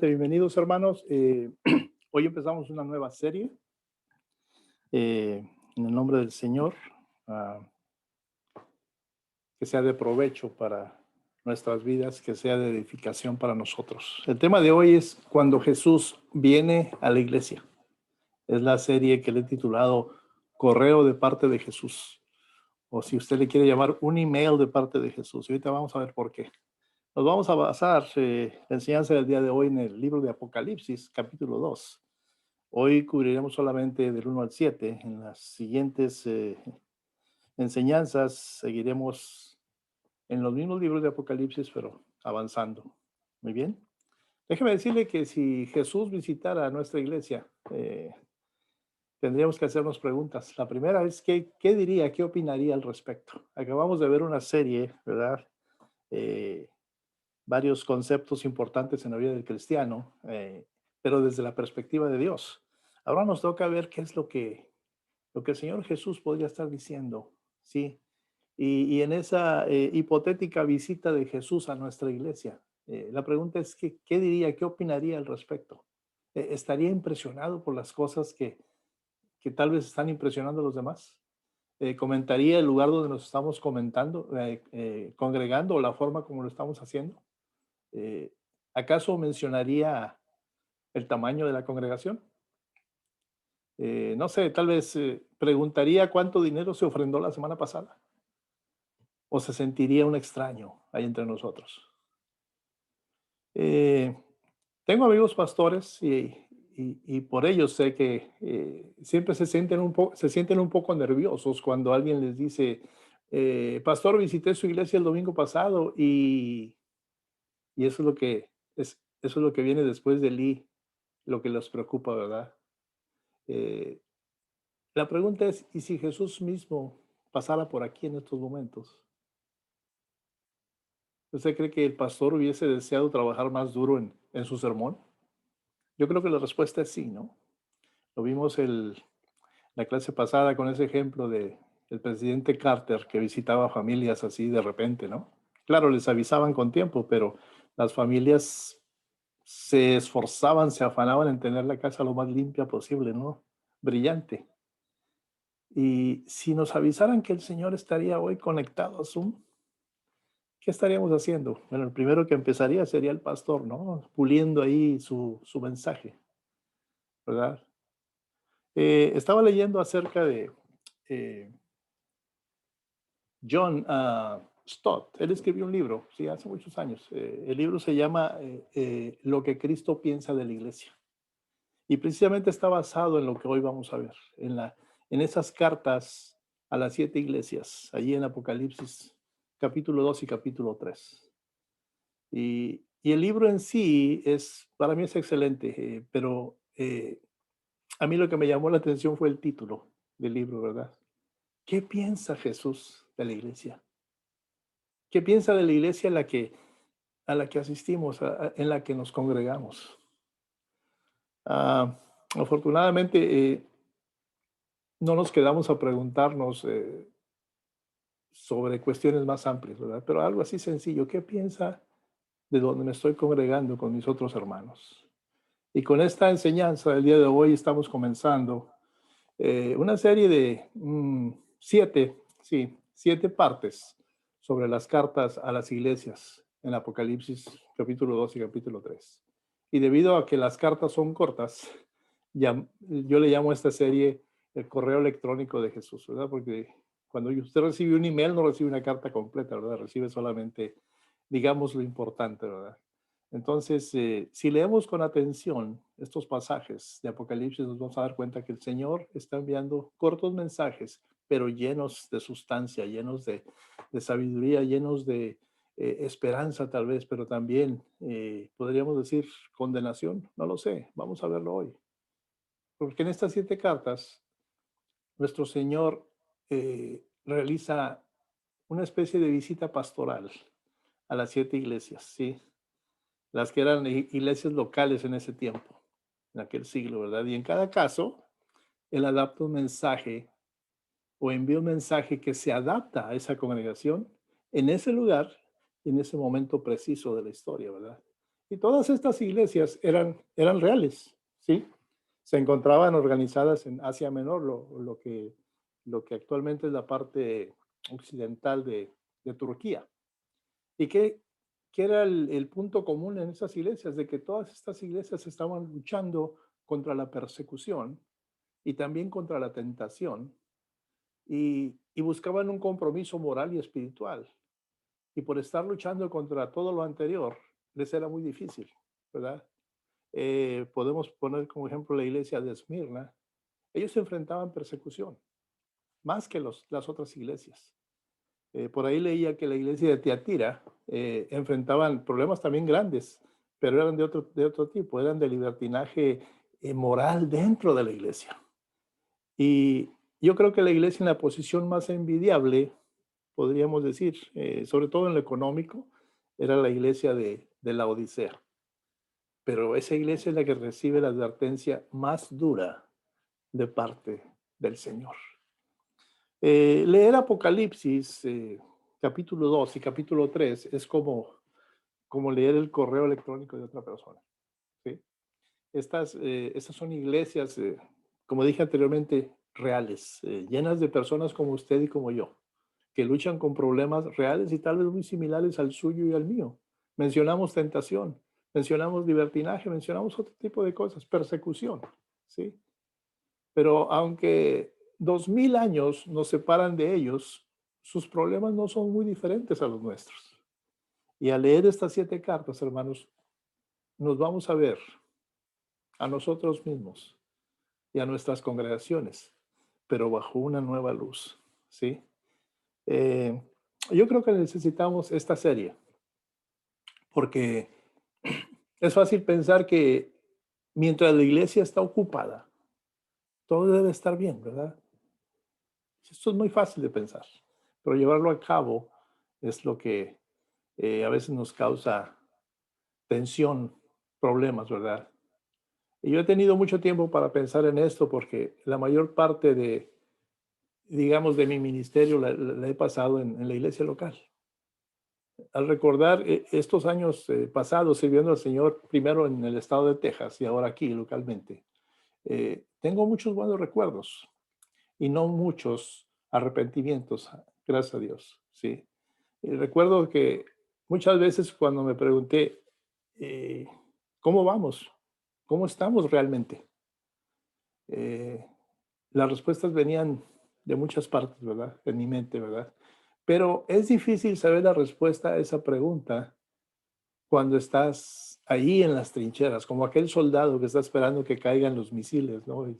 Bienvenidos hermanos. Hoy empezamos una nueva serie en el nombre del Señor, ah, que sea de provecho para nuestras vidas, que sea de edificación para nosotros. El tema de hoy es cuando Jesús viene a la iglesia. Es la serie que le he titulado Correo de parte de Jesús, o si usted le quiere llamar un email de parte de Jesús. Y ahorita vamos a ver por qué. Nos vamos a basar la enseñanza del día de hoy en el libro de Apocalipsis, capítulo 2. Hoy cubriremos solamente del 1 al 7. En las siguientes enseñanzas seguiremos en los mismos libros de Apocalipsis, pero avanzando. Muy bien. Déjeme decirle que si Jesús visitara nuestra iglesia, tendríamos que hacernos preguntas. La primera es, ¿qué diría, qué opinaría al respecto? Acabamos de ver una serie, ¿verdad? Varios conceptos importantes en la vida del cristiano, pero desde la perspectiva de Dios. Ahora nos toca ver qué es lo que el Señor Jesús podría estar diciendo, ¿sí? Y en esa hipotética visita de Jesús a nuestra iglesia, la pregunta es, ¿qué diría, qué opinaría al respecto? ¿Estaría impresionado por las cosas que tal vez están impresionando a los demás? ¿Comentaría el lugar donde nos estamos congregando o la forma como lo estamos haciendo? Eh, ¿Acaso mencionaría el tamaño de la congregación? No sé, tal vez preguntaría cuánto dinero se ofrendó la semana pasada. ¿O se sentiría un extraño ahí entre nosotros? Eh, Tengo amigos pastores y por ellos sé que siempre se sienten un poco nerviosos cuando alguien les dice, pastor, visité su iglesia el domingo pasado y eso es eso es lo que viene después del lo que los preocupa, ¿verdad? Eh, la pregunta es, ¿y si Jesús mismo pasara por aquí en estos momentos? ¿Usted cree que el pastor hubiese deseado trabajar más duro en su sermón? Yo creo que la respuesta es sí, ¿no? Lo vimos la clase pasada con ese ejemplo de el presidente Carter que visitaba familias así de repente, ¿no? Claro, les avisaban con tiempo, pero las familias se esforzaban, se afanaban en tener la casa lo más limpia posible, ¿no? Brillante. Y si nos avisaran que el Señor estaría hoy conectado a Zoom, ¿qué estaríamos haciendo? Bueno, el primero que empezaría sería el pastor, ¿no? Puliendo ahí su mensaje, ¿verdad? Estaba leyendo acerca de eh, John Stott. Él escribió un libro, sí, hace muchos años. El libro se llama Lo que Cristo piensa de la iglesia. Y precisamente está basado en lo que hoy vamos a ver, en esas cartas a las 7 iglesias, allí en Apocalipsis, capítulo 2 y capítulo 3. Y el libro en sí para mí es excelente, pero a mí lo que me llamó la atención fue el título del libro, ¿verdad? ¿Qué piensa Jesús de la iglesia? ¿Qué piensa de la iglesia a la que asistimos, en la que nos congregamos? Afortunadamente, no nos quedamos a preguntarnos sobre cuestiones más amplias, ¿verdad? Pero algo así sencillo, ¿qué piensa de donde me estoy congregando con mis otros hermanos? Y con esta enseñanza del día de hoy estamos comenzando una serie de 7 partes sobre las cartas a las iglesias en Apocalipsis capítulo 2 y capítulo 3. Y debido a que las cartas son cortas, yo le llamo a esta serie el correo electrónico de Jesús, ¿verdad? Porque cuando usted recibe un email no recibe una carta completa, ¿verdad? Recibe solamente, digamos, lo importante, ¿verdad? Entonces, si leemos con atención estos pasajes de Apocalipsis, nos vamos a dar cuenta que el Señor está enviando cortos mensajes, pero llenos de sustancia, llenos de sabiduría, llenos de esperanza tal vez, pero también podríamos decir condenación, no lo sé, vamos a verlo hoy. Porque en estas 7 cartas, nuestro Señor realiza una especie de visita pastoral a las 7 iglesias, ¿sí? Las que eran iglesias locales en ese tiempo, en aquel siglo, ¿verdad? Y en cada caso, él adapta un mensaje o envía un mensaje que se adapta a esa congregación en ese lugar y en ese momento preciso de la historia, ¿verdad? Y todas estas iglesias eran reales, ¿sí? Se encontraban organizadas en Asia Menor, lo que actualmente es la parte occidental de Turquía. ¿Y qué era el punto común en esas iglesias? De que todas estas iglesias estaban luchando contra la persecución y también contra la tentación y buscaban un compromiso moral y espiritual. Y por estar luchando contra todo lo anterior, les era muy difícil, ¿verdad? Podemos poner como ejemplo la iglesia de Esmirna. Ellos enfrentaban persecución, más que las otras iglesias. Por ahí leía que la iglesia de Tiatira enfrentaban problemas también grandes, pero eran de otro tipo, eran de libertinaje moral dentro de la iglesia. Y yo creo que la iglesia en la posición más envidiable, podríamos decir, sobre todo en lo económico, era la iglesia de la Odisea. Pero esa iglesia es la que recibe la advertencia más dura de parte del Señor. Leer Apocalipsis, capítulo 2 y capítulo 3, es como leer el correo electrónico de otra persona. ¿Sí? Estas son iglesias, como dije anteriormente, reales, llenas de personas como usted y como yo, que luchan con problemas reales y tal vez muy similares al suyo y al mío. Mencionamos tentación, mencionamos libertinaje, mencionamos otro tipo de cosas, persecución, ¿sí? Pero aunque 2000 años nos separan de ellos, sus problemas no son muy diferentes a los nuestros. Y al leer estas 7 cartas, hermanos, nos vamos a ver a nosotros mismos y a nuestras congregaciones, pero bajo una nueva luz, ¿sí? Eh, yo creo que necesitamos esta serie, porque es fácil pensar que mientras la iglesia está ocupada, todo debe estar bien, ¿verdad? Esto es muy fácil de pensar, pero llevarlo a cabo es lo que a veces nos causa tensión, problemas, ¿verdad? Y yo he tenido mucho tiempo para pensar en esto porque la mayor parte digamos, de mi ministerio la he pasado en la iglesia local. Al recordar estos años pasados sirviendo al Señor, primero en el estado de Texas y ahora aquí localmente, tengo muchos buenos recuerdos y no muchos arrepentimientos, gracias a Dios, ¿sí? Y recuerdo que muchas veces cuando me pregunté, eh, ¿cómo vamos? ¿Cómo estamos realmente? Eh, las respuestas venían de muchas partes, ¿verdad? En mi mente, ¿verdad? Pero es difícil saber la respuesta a esa pregunta cuando estás ahí en las trincheras, como aquel soldado que está esperando que caigan los misiles, ¿no? Y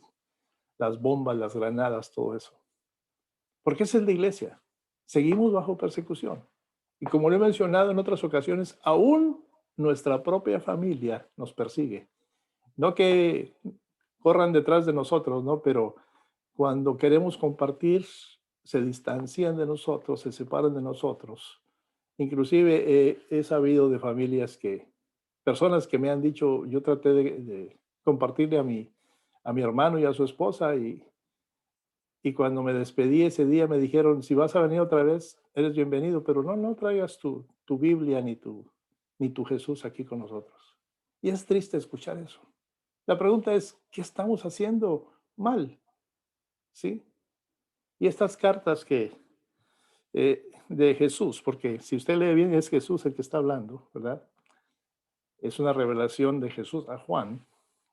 las bombas, las granadas, todo eso. Porque esa es la iglesia. Seguimos bajo persecución. Y como lo he mencionado en otras ocasiones, aún nuestra propia familia nos persigue. No que corran detrás de nosotros, ¿no? Pero cuando queremos compartir, se distancian de nosotros, se separan de nosotros. Inclusive he sabido de familias personas que me han dicho, yo traté de compartirle a mi hermano y a su esposa y cuando me despedí ese día me dijeron, si vas a venir otra vez, eres bienvenido, pero no traigas tu Biblia ni tu Jesús aquí con nosotros. Y es triste escuchar eso. La pregunta es, ¿qué estamos haciendo mal? ¿Sí? Y estas cartas de Jesús, porque si usted lee bien es Jesús el que está hablando, ¿verdad? Es una revelación de Jesús a Juan,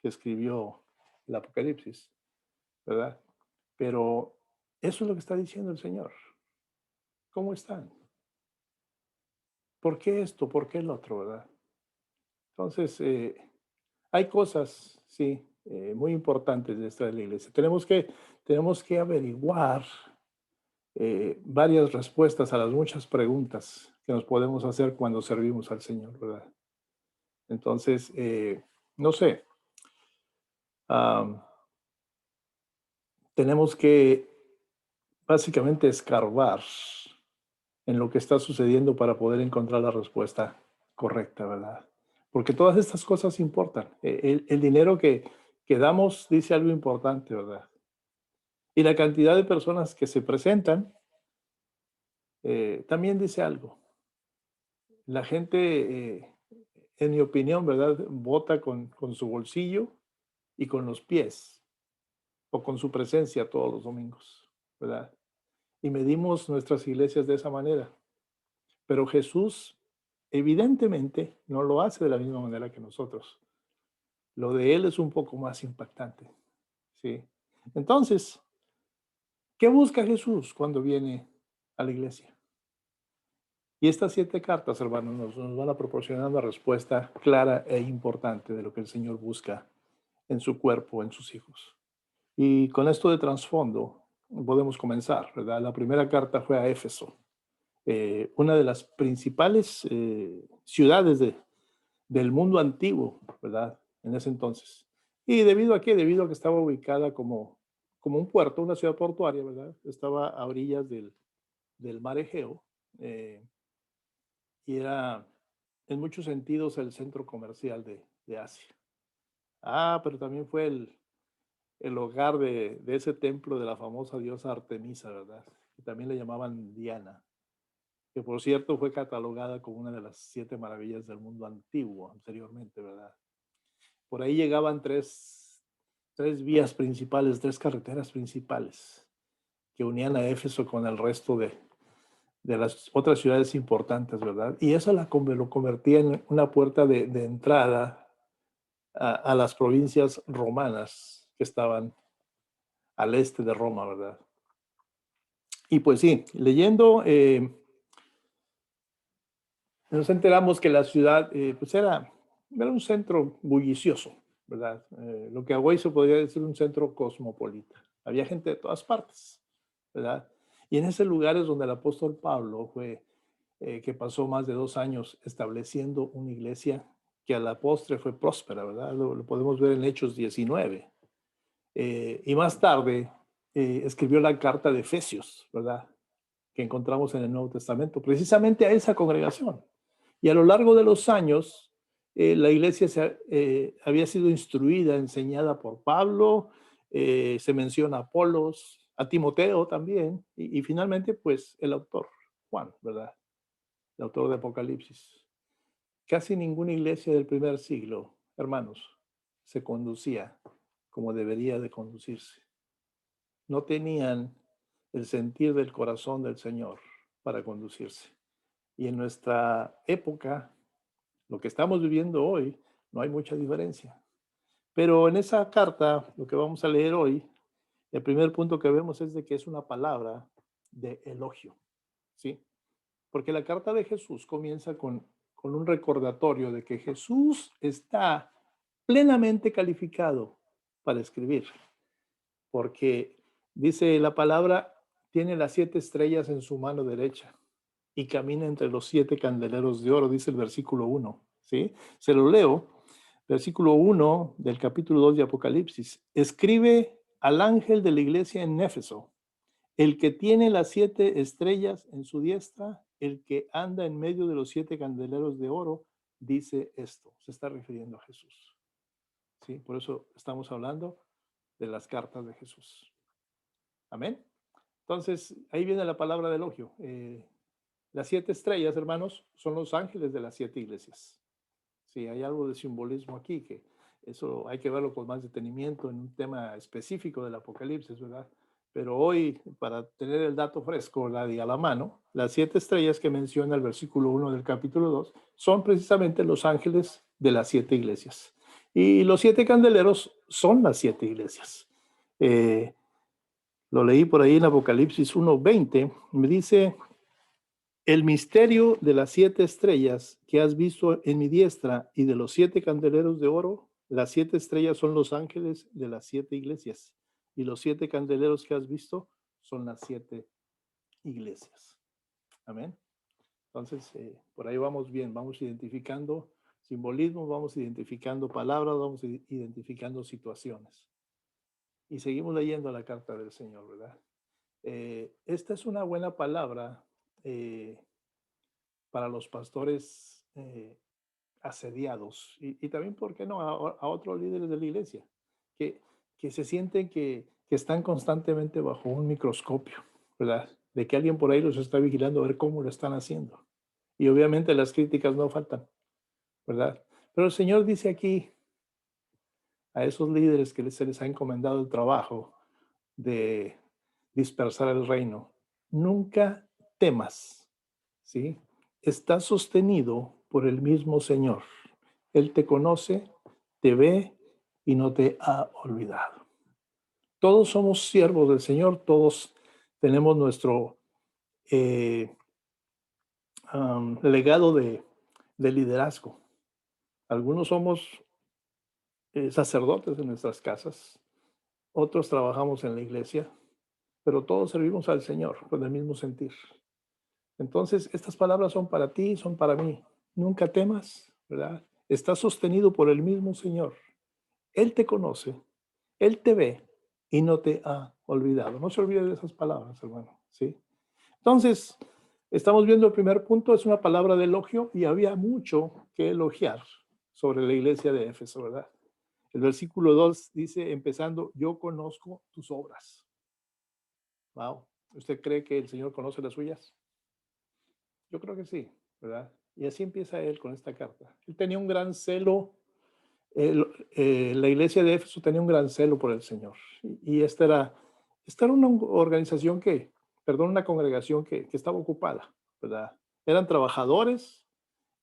que escribió el Apocalipsis, ¿verdad? Pero eso es lo que está diciendo el Señor. ¿Cómo están? ¿Por qué esto? ¿Por qué el otro? ¿Verdad? Entonces, hay cosas, sí, muy importantes de esta de la iglesia. Tenemos que averiguar varias respuestas a las muchas preguntas que nos podemos hacer cuando servimos al Señor, ¿verdad? Entonces, no sé, am, tenemos que básicamente escarbar en lo que está sucediendo para poder encontrar la respuesta correcta, ¿verdad? Porque todas estas cosas importan. El dinero que damos dice algo importante, ¿verdad? Y la cantidad de personas que se presentan también dice algo. La gente en mi opinión, ¿verdad? Vota con su bolsillo y con los pies, o con su presencia todos los domingos, ¿verdad? Y medimos nuestras iglesias de esa manera. Pero Jesús, evidentemente, no lo hace de la misma manera que nosotros. Lo de él es un poco más impactante, ¿sí? Entonces, ¿qué busca Jesús cuando viene a la iglesia? Y estas 7 cartas, hermanos, nos van a proporcionar una respuesta clara e importante de lo que el Señor busca en su cuerpo, en sus hijos. Y con esto de trasfondo, podemos comenzar, ¿verdad? La primera carta fue a Éfeso, una de las principales ciudades del mundo antiguo, ¿verdad? En ese entonces. ¿Y debido a qué? Debido a que estaba ubicada como un puerto, una ciudad portuaria, ¿verdad? Estaba a orillas del mar Egeo, eh, y era en muchos sentidos el centro comercial de Asia. Pero también fue el hogar de ese templo de la famosa diosa Artemisa, ¿verdad? Que también le llamaban Diana, que por cierto fue catalogada como una de las 7 maravillas del mundo antiguo anteriormente, ¿verdad? Por ahí llegaban tres vías principales, 3 carreteras principales que unían a Éfeso con el resto de las otras ciudades importantes, ¿verdad? Y eso lo convertía en una puerta de entrada a las provincias romanas que estaban al este de Roma, ¿verdad? Y pues sí, leyendo, nos enteramos que la ciudad pues era un centro bullicioso, ¿verdad? Lo que hoy se podría decir un centro cosmopolita. Había gente de todas partes, ¿verdad? Y en ese lugar es donde el apóstol Pablo fue, que pasó más de 2 años estableciendo una iglesia que a la postre fue próspera, ¿verdad? Lo podemos ver en Hechos 19. Y más tarde escribió la carta de Efesios, ¿verdad? Que encontramos en el Nuevo Testamento, precisamente a esa congregación. Y a lo largo de los años, la iglesia había sido instruida, enseñada por Pablo, se menciona a Apolos, a Timoteo también, y finalmente, pues, el autor, Juan, ¿verdad? El autor de Apocalipsis. Casi ninguna iglesia del primer siglo, hermanos, se conducía como debería de conducirse. No tenían el sentir del corazón del Señor para conducirse. Y en nuestra época, lo que estamos viviendo hoy, no hay mucha diferencia. Pero en esa carta, lo que vamos a leer hoy, el primer punto que vemos es de que es una palabra de elogio, ¿sí? Porque la carta de Jesús comienza con un recordatorio de que Jesús está plenamente calificado para escribir, porque dice la palabra, tiene las 7 estrellas en su mano derecha y camina entre los 7 candeleros de oro, dice el versículo 1, ¿sí? Se lo leo, versículo 1 del capítulo 2 de Apocalipsis. Escribe al ángel de la iglesia en Éfeso, el que tiene las 7 estrellas en su diestra, el que anda en medio de los 7 candeleros de oro, dice esto. Se está refiriendo a Jesús, ¿sí? Por eso estamos hablando de las cartas de Jesús. Amén. Entonces, ahí viene la palabra de elogio. Las 7 estrellas, hermanos, son los ángeles de las 7 iglesias. Sí, hay algo de simbolismo aquí, que eso hay que verlo con más detenimiento en un tema específico del Apocalipsis, ¿verdad? Pero hoy, para tener el dato fresco, a la mano, las 7 estrellas que menciona el versículo 1 del capítulo 2 son precisamente los ángeles de las 7 iglesias. Y los 7 candeleros son las 7 iglesias. Lo leí por ahí en Apocalipsis 1:20, me dice, el misterio de las 7 estrellas que has visto en mi diestra y de los 7 candeleros de oro, las 7 estrellas son los ángeles de las 7 iglesias y los 7 candeleros que has visto son las 7 iglesias. Amén. Entonces, por ahí vamos bien, vamos identificando simbolismo, vamos identificando palabras, vamos identificando situaciones. Y seguimos leyendo la carta del Señor, ¿verdad? Esta es una buena palabra para los pastores asediados y también, ¿por qué no?, a otros líderes de la iglesia que se sienten que están constantemente bajo un microscopio, ¿verdad? De que alguien por ahí los está vigilando a ver cómo lo están haciendo. Y obviamente las críticas no faltan, ¿verdad? Pero el Señor dice aquí a esos líderes que se les ha encomendado el trabajo de dispersar el reino, nunca temas, ¿sí? Está sostenido por el mismo Señor. Él te conoce, te ve y no te ha olvidado. Todos somos siervos del Señor, todos tenemos nuestro eh, legado de liderazgo. Algunos somos sacerdotes en nuestras casas, otros trabajamos en la iglesia, pero todos servimos al Señor con el mismo sentir. Entonces, estas palabras son para ti, son para mí. Nunca temas, ¿verdad? Estás sostenido por el mismo Señor. Él te conoce, Él te ve y no te ha olvidado. No se olvide de esas palabras, hermano, ¿sí? Entonces, estamos viendo el primer punto, es una palabra de elogio y había mucho que elogiar sobre la iglesia de Éfeso, ¿verdad? El versículo 2 dice, empezando, yo conozco tus obras. Wow. ¿Usted cree que el Señor conoce las suyas? Yo creo que sí, ¿verdad? Y así empieza él con esta carta. Él tenía un gran celo, la iglesia de Éfeso tenía un gran celo por el Señor. Y esta era una organización una congregación que estaba ocupada, ¿verdad? Eran trabajadores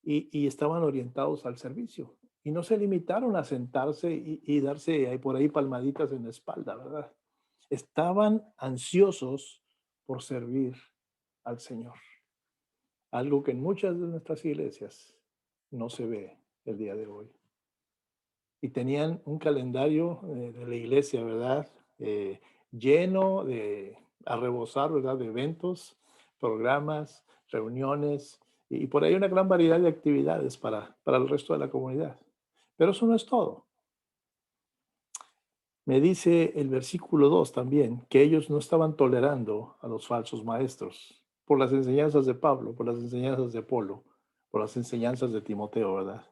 y estaban orientados al servicio. Y no se limitaron a sentarse y darse ahí por ahí palmaditas en la espalda, ¿verdad? Estaban ansiosos por servir al Señor. Algo que en muchas de nuestras iglesias no se ve el día de hoy. Y tenían un calendario de la iglesia, ¿verdad? Lleno a rebosar, ¿verdad? De eventos, programas, reuniones y por ahí una gran variedad de actividades para el resto de la comunidad. Pero eso no es todo. Me dice el versículo 2 también que ellos no estaban tolerando a los falsos maestros por las enseñanzas de Pablo, por las enseñanzas de Apolo, por las enseñanzas de Timoteo, ¿verdad?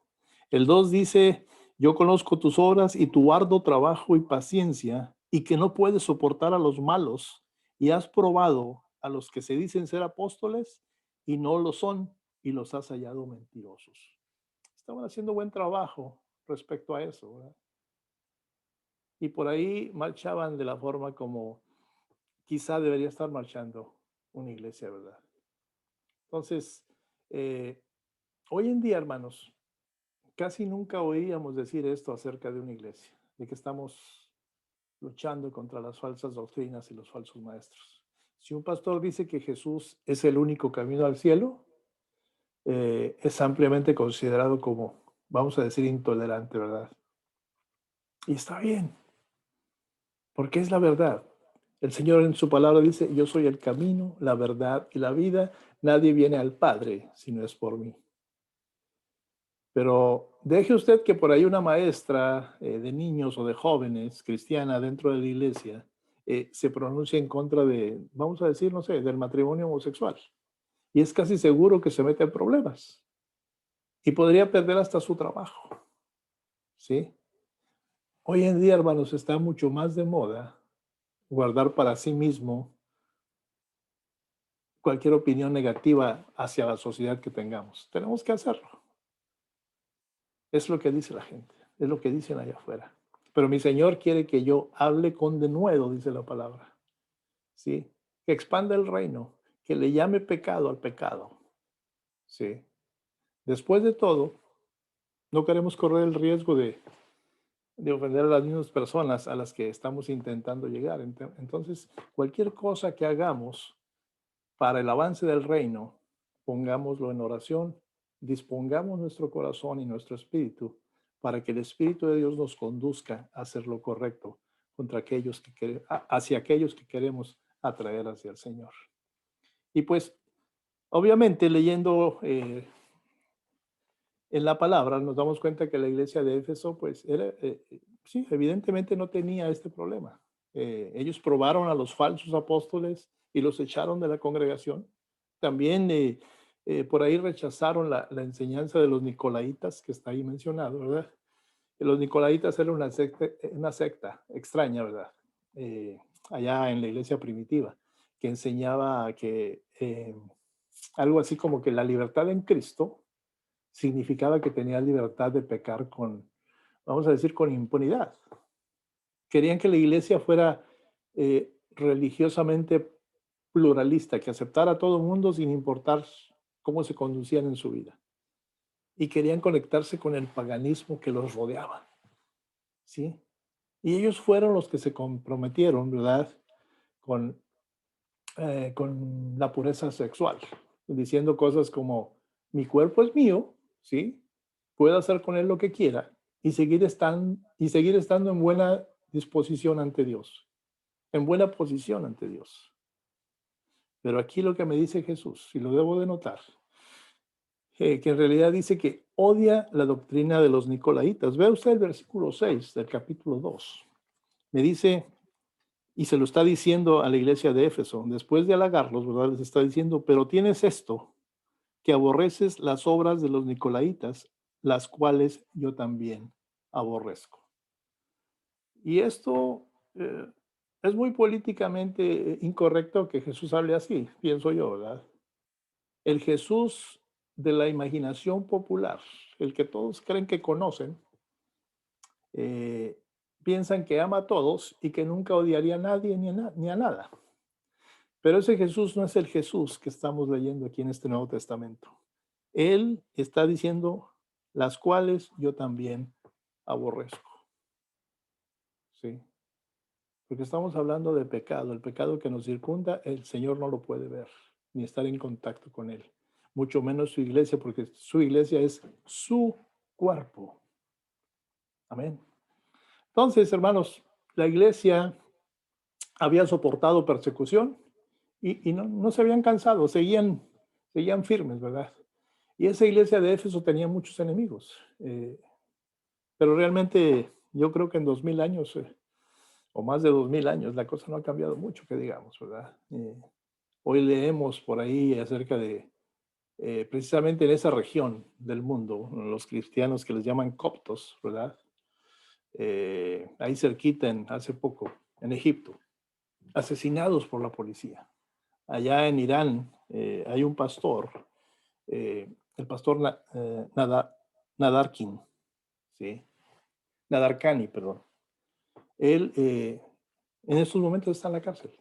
El 2 dice, yo conozco tus obras y tu arduo trabajo y paciencia y que no puedes soportar a los malos y has probado a los que se dicen ser apóstoles y no lo son y los has hallado mentirosos. Estaban haciendo buen trabajo respecto a eso, ¿verdad? Y por ahí marchaban de la forma como quizá debería estar marchando una iglesia, ¿verdad? Entonces, eh, hoy en día, hermanos, casi nunca oíamos decir esto acerca de una iglesia, de que estamos luchando contra las falsas doctrinas y los falsos maestros. Si un pastor dice que Jesús es el único camino al cielo, es ampliamente considerado como, vamos a decir, intolerante, ¿verdad? Y está bien, porque es la verdad. El Señor en su palabra dice, yo soy el camino, la verdad y la vida. Nadie viene al Padre si no es por mí. Pero deje usted que por ahí una maestra de niños o de jóvenes cristiana dentro de la iglesia se pronuncie en contra de, vamos a decir, no sé, del matrimonio homosexual. Y es casi seguro que se mete en problemas. Y podría perder hasta su trabajo. ¿Sí? Hoy en día, hermanos, está mucho más de moda guardar para sí mismo cualquier opinión negativa hacia la sociedad que tengamos. Tenemos que hacerlo. Es lo que dice la gente, es lo que dicen allá afuera. Pero mi Señor quiere que yo hable con denuedo, dice la palabra. ¿Sí? Que expanda el reino, que le llame pecado al pecado. ¿Sí? Después de todo, no queremos correr el riesgo de ofender a las mismas personas a las que estamos intentando llegar. Entonces, cualquier cosa que hagamos para el avance del reino, pongámoslo en oración, dispongamos nuestro corazón y nuestro espíritu para que el Espíritu de Dios nos conduzca a hacer lo correcto contra hacia aquellos que queremos atraer hacia el Señor. Y pues, obviamente, leyendo en la palabra, nos damos cuenta que la iglesia de Éfeso, pues, sí, evidentemente no tenía este problema. Ellos probaron a los falsos apóstoles y los echaron de la congregación. También por ahí rechazaron la enseñanza de los nicolaitas, que está ahí mencionado, ¿verdad? Los nicolaitas eran una secta extraña, ¿verdad? Allá en la iglesia primitiva, que enseñaba que algo así como que la libertad en Cristo significaba que tenía libertad de pecar con, vamos a decir, con impunidad. Querían que la iglesia fuera religiosamente pluralista, que aceptara a todo el mundo sin importar cómo se conducían en su vida. Y querían conectarse con el paganismo que los rodeaba, ¿sí? Y ellos fueron los que se comprometieron, ¿verdad?, con la pureza sexual, diciendo cosas como, mi cuerpo es mío, ¿sí? Puedo hacer con él lo que quiera y seguir estando en buena disposición ante Dios, en buena posición ante Dios. Pero aquí lo que me dice Jesús, y lo debo de notar, que en realidad dice que odia la doctrina de los nicolaítas. Vea usted el versículo 6 del capítulo 2. Me dice, y se lo está diciendo a la iglesia de Éfeso, después de halagarlos, ¿verdad? Les está diciendo, pero tienes esto, que aborreces las obras de los nicolaítas, las cuales yo también aborrezco. Y esto es muy políticamente incorrecto que Jesús hable así, pienso yo, ¿verdad? El Jesús de la imaginación popular, el que todos creen que conocen, piensan que ama a todos y que nunca odiaría a nadie ni a nada. Pero ese Jesús no es el Jesús que estamos leyendo aquí en este Nuevo Testamento. Él está diciendo las cuales yo también aborrezco. Sí. Porque estamos hablando de pecado. El pecado que nos circunda, el Señor no lo puede ver, ni estar en contacto con él. Mucho menos su iglesia, porque su iglesia es su cuerpo. Amén. Entonces, hermanos, la iglesia había soportado persecución y no se habían cansado, seguían firmes, ¿verdad? Y esa iglesia de Éfeso tenía muchos enemigos. Pero realmente yo creo que en 2000 años, o más de 2000 años, la cosa no ha cambiado mucho, que digamos, ¿verdad? Hoy leemos por ahí acerca de, precisamente en esa región del mundo, los cristianos que les llaman coptos, ¿verdad? Ahí cerquita, hace poco, en Egipto, asesinados por la policía. Allá en Irán hay un pastor, el pastor Nadarkin, ¿sí? Nadarkhani, perdón. Él en estos momentos está en la cárcel.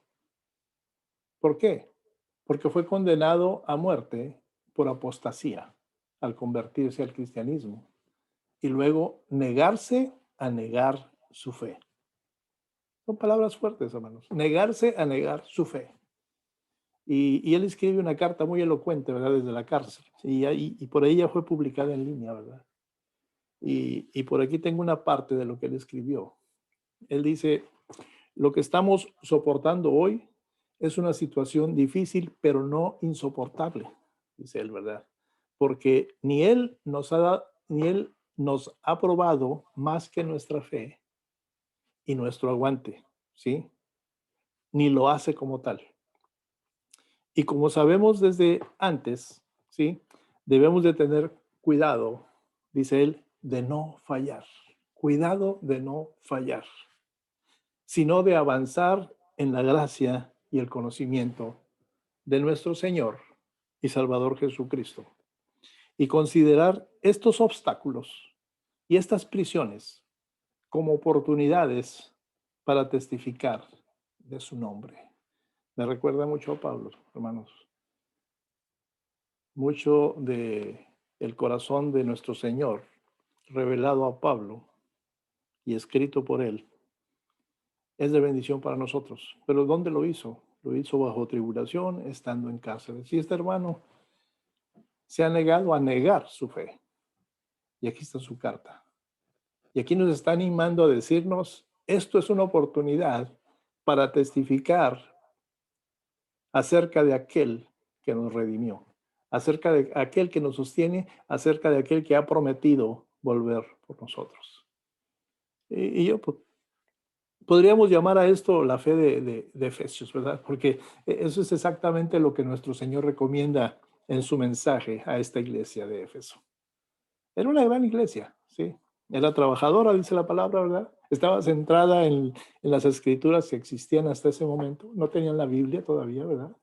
¿Por qué? Porque fue condenado a muerte por apostasía al convertirse al cristianismo y luego negarse a negar su fe. Son palabras fuertes, hermanos. Negarse a negar su fe. Y él escribe una carta muy elocuente, ¿verdad? Desde la cárcel. Y por ahí ya fue publicada en línea, ¿verdad? Y por aquí tengo una parte de lo que él escribió. Él dice, lo que estamos soportando hoy es una situación difícil, pero no insoportable, dice él, ¿verdad? Porque ni él nos ha probado más que nuestra fe y nuestro aguante, ¿sí? Ni lo hace como tal. Y como sabemos desde antes, ¿sí? Debemos de tener cuidado, dice él, de no fallar. Cuidado de no fallar, sino de avanzar en la gracia y el conocimiento de nuestro Señor y Salvador Jesucristo. Y considerar estos obstáculos y estas prisiones como oportunidades para testificar de su nombre. Me recuerda mucho a Pablo, hermanos. Mucho de el corazón de nuestro Señor revelado a Pablo y escrito por él es de bendición para nosotros. Pero ¿dónde lo hizo? Lo hizo bajo tribulación, estando en cárcel. Y este hermano se ha negado a negar su fe. Y aquí está su carta. Y aquí nos está animando a decirnos, esto es una oportunidad para testificar acerca de aquel que nos redimió, acerca de aquel que nos sostiene, acerca de aquel que ha prometido volver por nosotros. Y yo podríamos llamar a esto la fe de Efesios, ¿verdad? Porque eso es exactamente lo que nuestro Señor recomienda en su mensaje a esta iglesia de Éfeso. Era una gran iglesia, ¿sí? Era trabajadora, dice la palabra, ¿verdad? Estaba centrada en las escrituras que existían hasta ese momento. No tenían la Biblia todavía, ¿verdad?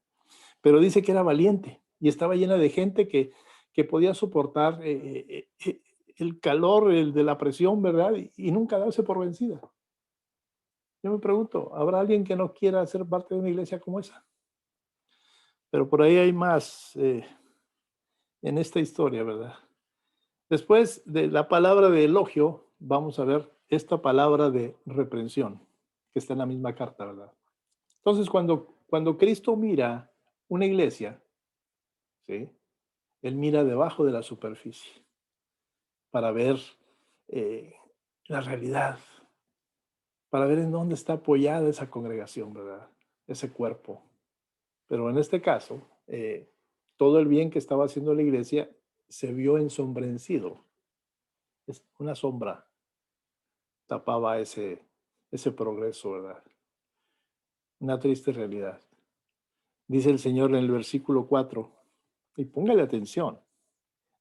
Pero dice que era valiente y estaba llena de gente que que podía soportar el calor el de la presión, ¿verdad? Y nunca darse por vencida. Yo me pregunto, ¿habrá alguien que no quiera ser parte de una iglesia como esa? Pero por ahí hay más en esta historia, ¿verdad? Después de la palabra de elogio, vamos a ver esta palabra de reprensión, que está en la misma carta, ¿verdad? Entonces, cuando Cristo mira una iglesia, ¿sí? Él mira debajo de la superficie para ver eh, la realidad, para ver en dónde está apoyada esa congregación, ¿verdad? Ese cuerpo. Pero en este caso, todo el bien que estaba haciendo la iglesia se vio ensombrecido. Es una sombra tapaba ese progreso, ¿verdad? Una triste realidad. Dice el Señor en el versículo 4, y póngale atención.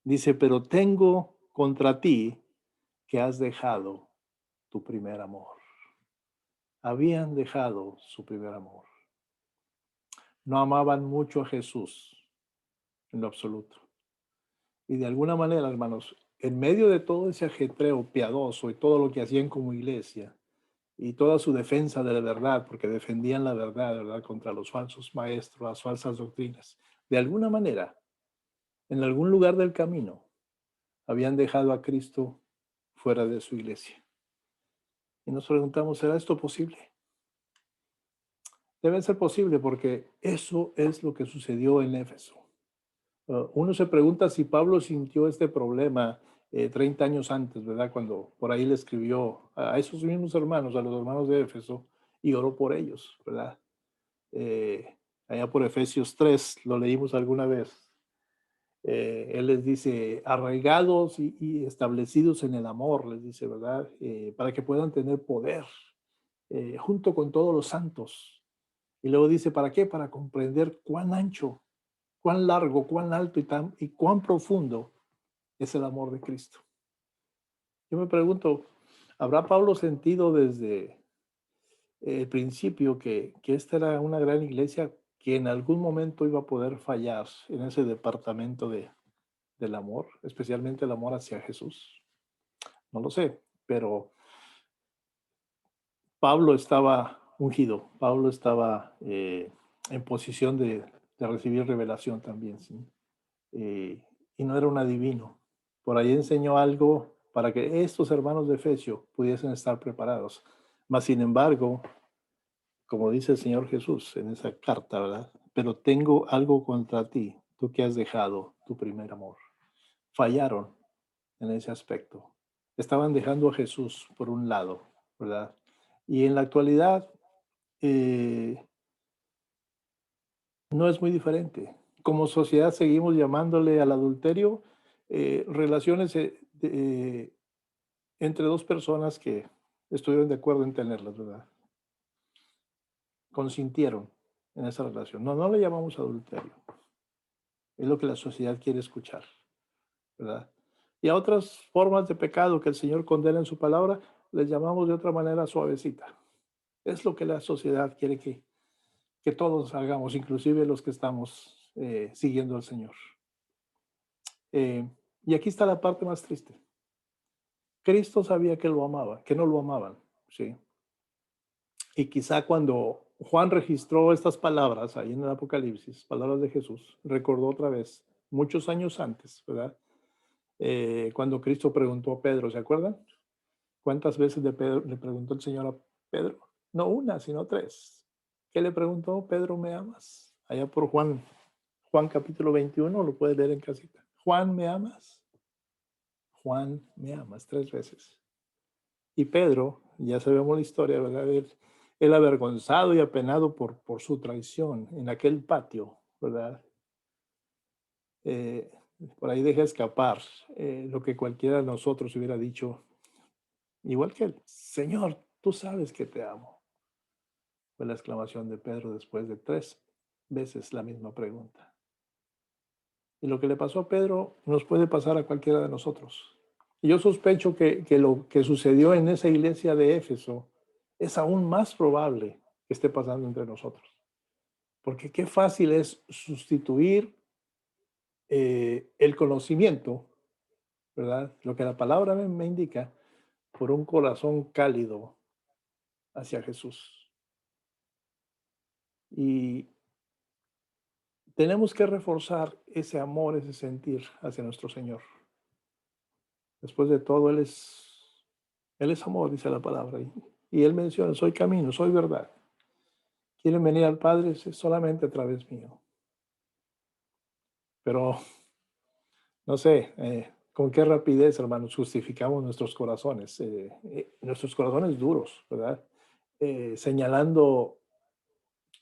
Dice, pero tengo contra ti que has dejado tu primer amor. Habían dejado su primer amor. No amaban mucho a Jesús en lo absoluto. Y de alguna manera, hermanos, en medio de todo ese ajetreo piadoso y todo lo que hacían como iglesia, y toda su defensa de la verdad, porque defendían la verdad, ¿verdad?, contra los falsos maestros, las falsas doctrinas. De alguna manera, en algún lugar del camino, habían dejado a Cristo fuera de su iglesia. Y nos preguntamos, ¿será esto posible? Debe ser posible porque eso es lo que sucedió en Éfeso. Uno se pregunta si Pablo sintió este problema 30 años antes, ¿verdad? Cuando por ahí le escribió a esos mismos hermanos, a los hermanos de Éfeso, y oró por ellos, ¿verdad? Allá por Efesios 3, lo leímos alguna vez. Él les dice, arraigados y establecidos en el amor, les dice, ¿verdad? Para que puedan tener poder junto con todos los santos. Y luego dice, ¿para qué? Para comprender cuán ancho, cuán largo, cuán alto y cuán profundo es el amor de Cristo. Yo me pregunto, ¿habrá Pablo sentido desde el principio que esta era una gran iglesia que en algún momento iba a poder fallar en ese departamento del amor, especialmente el amor hacia Jesús? No lo sé, pero Pablo estaba ungido, Pablo estaba en posición de recibir revelación también, ¿sí? Y no era un adivino. Por ahí enseñó algo para que estos hermanos de Efesio pudiesen estar preparados. Mas, sin embargo, como dice el Señor Jesús en esa carta, ¿verdad? Pero tengo algo contra ti, tú que has dejado tu primer amor. Fallaron en ese aspecto. Estaban dejando a Jesús por un lado, ¿verdad? Y en la actualidad eh, no es muy diferente. Como sociedad seguimos llamándole al adulterio relaciones entre dos personas que estuvieron de acuerdo en tenerlas, ¿verdad? Consintieron en esa relación. No, no le llamamos adulterio. Es lo que la sociedad quiere escuchar, ¿verdad? Y a otras formas de pecado que el Señor condena en su palabra, les llamamos de otra manera suavecita. Es lo que la sociedad quiere que todos hagamos, inclusive los que estamos siguiendo al Señor. Y aquí está la parte más triste. Cristo sabía que lo amaba, que no lo amaban, ¿sí? Y quizá cuando Juan registró estas palabras ahí en el Apocalipsis, palabras de Jesús, recordó otra vez, muchos años antes, ¿verdad? Cuando Cristo preguntó a Pedro, ¿se acuerdan? ¿Cuántas veces le preguntó el Señor a Pedro? No una, sino tres. ¿Qué le preguntó? Pedro, ¿me amas? Allá por Juan capítulo 21, lo puedes leer en casita. Juan, ¿me amas? Juan, ¿me amas? Tres veces. Y Pedro, ya sabemos la historia, ¿verdad? Él avergonzado y apenado por su traición en aquel patio, ¿verdad? Eh, por ahí deja escapar lo que cualquiera de nosotros hubiera dicho, igual que él, Señor, tú sabes que te amo. Fue la exclamación de Pedro después de tres veces la misma pregunta. Y lo que le pasó a Pedro nos puede pasar a cualquiera de nosotros. Y yo sospecho que lo que sucedió en esa iglesia de Éfeso es aún más probable que esté pasando entre nosotros. Porque qué fácil es sustituir el conocimiento, ¿verdad? Lo que la palabra me indica, por un corazón cálido hacia Jesús. Y tenemos que reforzar ese amor, ese sentir hacia nuestro Señor. Después de todo, Él es amor, dice la palabra. Y Él menciona, soy camino, soy verdad. Quieren venir al Padre solamente a través mío. Pero, no sé, con qué rapidez, hermanos, justificamos nuestros corazones duros, ¿verdad? Señalando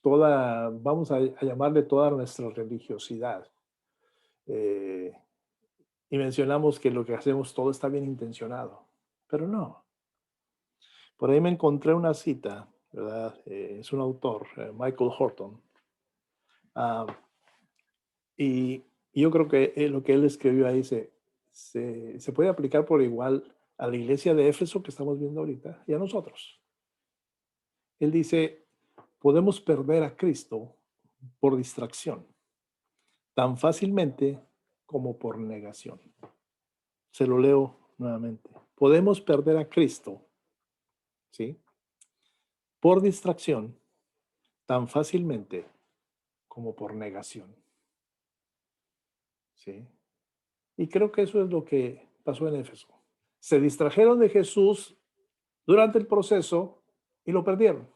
vamos a llamarle toda nuestra religiosidad. Eh, y mencionamos que lo que hacemos todo está bien intencionado, pero no. Por ahí me encontré una cita, ¿verdad? Es un autor, Michael Horton, ah, y yo creo que lo que él escribió ahí se puede aplicar por igual a la iglesia de Éfeso que estamos viendo ahorita y a nosotros. Él dice, podemos perder a Cristo por distracción, tan fácilmente como por negación. Se lo leo nuevamente. Podemos perder a Cristo, ¿sí? Por distracción, tan fácilmente como por negación, ¿sí? Y creo que eso es lo que pasó en Éfeso. Se distrajeron de Jesús durante el proceso y lo perdieron.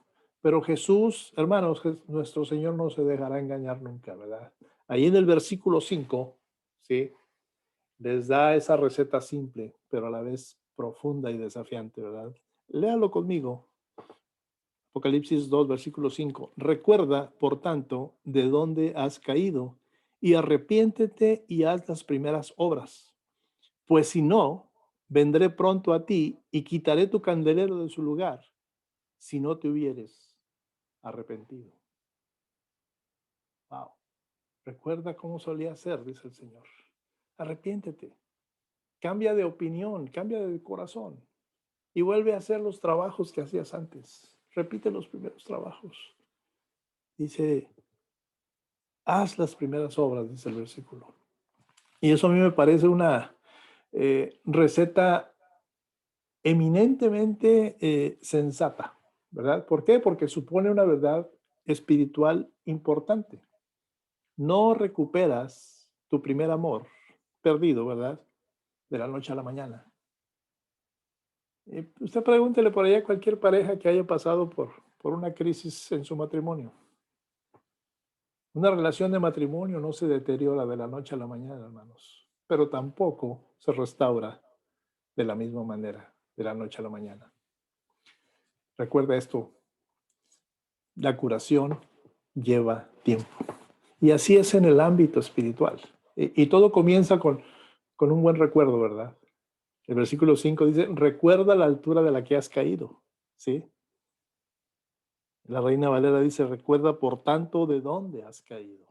Pero Jesús, hermanos, nuestro Señor no se dejará engañar nunca, ¿verdad? Ahí en el versículo 5, ¿sí? Les da esa receta simple, pero a la vez profunda y desafiante, ¿verdad? Léalo conmigo. Apocalipsis 2, versículo 5. Recuerda, por tanto, de dónde has caído y arrepiéntete y haz las primeras obras. Pues si no, vendré pronto a ti y quitaré tu candelero de su lugar, si no te hubieres arrepentido. Wow. Recuerda cómo solía ser, dice el Señor. Arrepiéntete. Cambia de opinión, cambia de corazón y vuelve a hacer los trabajos que hacías antes. Repite los primeros trabajos. Dice, haz las primeras obras, dice el versículo. Y eso a mí me parece una receta eminentemente sensata, ¿verdad? ¿Por qué? Porque supone una verdad espiritual importante. No recuperas tu primer amor perdido, ¿verdad? De la noche a la mañana. Usted pregúntele por allá a cualquier pareja que haya pasado por una crisis en su matrimonio. Una relación de matrimonio no se deteriora de la noche a la mañana, hermanos, pero tampoco se restaura de la misma manera de la noche a la mañana. Recuerda esto, la curación lleva tiempo. Y así es en el ámbito espiritual. Y todo comienza con un buen recuerdo, ¿verdad? El versículo 5 dice, recuerda la altura de la que has caído, ¿sí? La Reina Valera dice, recuerda por tanto de dónde has caído.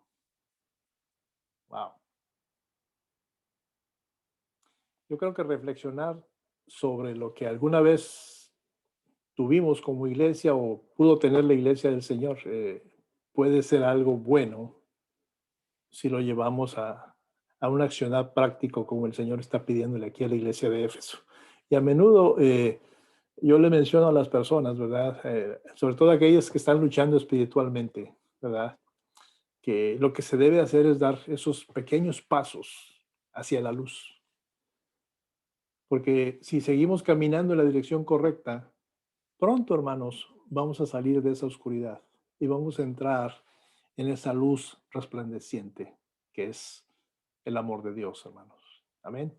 Wow. Yo creo que reflexionar sobre lo que alguna vez tuvimos como iglesia o pudo tener la iglesia del Señor puede ser algo bueno si lo llevamos a un accionar práctico como el Señor está pidiéndole aquí a la iglesia de Éfeso. Y a menudo yo le menciono a las personas, ¿verdad? Sobre todo aquellas que están luchando espiritualmente, ¿verdad? Que lo que se debe hacer es dar esos pequeños pasos hacia la luz. Porque si seguimos caminando en la dirección correcta, pronto, hermanos, vamos a salir de esa oscuridad y vamos a entrar en esa luz resplandeciente que es el amor de Dios, hermanos. Amén.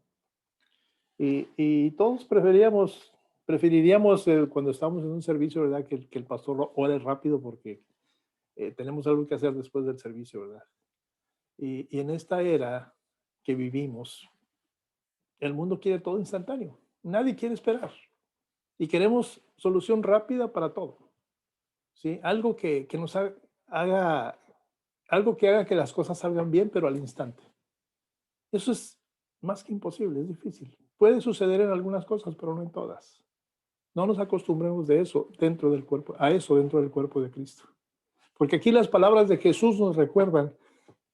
Y todos preferiríamos cuando estamos en un servicio, ¿verdad? Que el pastor ore rápido porque tenemos algo que hacer después del servicio, ¿verdad? Y en esta era que vivimos, el mundo quiere todo instantáneo. Nadie quiere esperar. Y queremos solución rápida para todo. ¿Sí? Algo que nos haga, algo que haga que las cosas salgan bien, pero al instante. Eso es más que imposible, es difícil. Puede suceder en algunas cosas, pero no en todas. No nos acostumbremos de eso dentro del cuerpo de Cristo. Porque aquí las palabras de Jesús nos recuerdan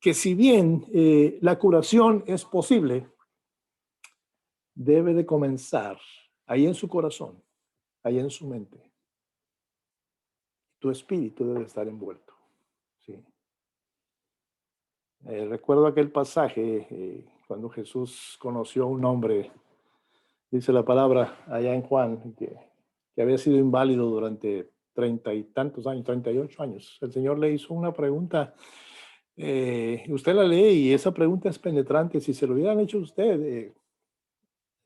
que si bien la curación es posible, debe de comenzar ahí en su corazón, ahí en su mente. Tu espíritu debe estar envuelto. ¿Sí? Recuerdo aquel pasaje cuando Jesús conoció a un hombre, dice la palabra allá en Juan, que había sido inválido durante 30 y tantos años, 38 años. El Señor le hizo una pregunta, usted la lee y esa pregunta es penetrante. Si se lo hubieran hecho a usted,